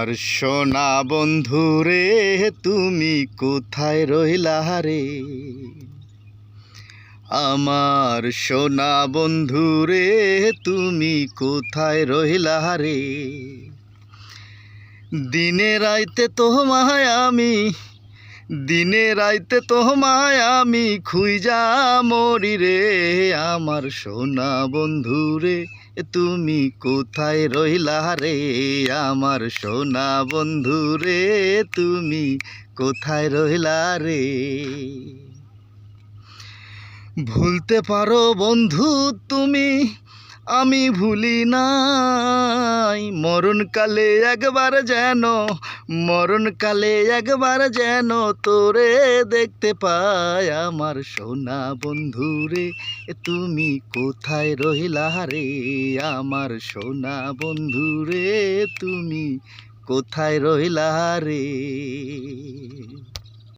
আমার সোনা বন্ধু রে, তুমি কোথায় রইলা রে? আমার সোনা বন্ধু রে, তুমি কোথায় রইলা রে? দিনে রাইতে তোমায় আমি, দিনে রাইতে তোমায় আমি খুঁজা মরি রে। আমার সোনা বন্ধু রে, তুমি কোথায় রইলা রে? আমার সোনা বন্ধু রে, তুমি কোথায় রইলা রে? ভুলতে পারো বন্ধু তুমি, আমি ভুলি নাই। মরণকালে একবার যেন, মরণকালে একবার যেন তোরে দেখতে পাই। আমার সোনা বন্ধু রে, তুমি কোথায় রইলা রে? আমার সোনা বন্ধু রে, তুমি কোথায় রইলা রে?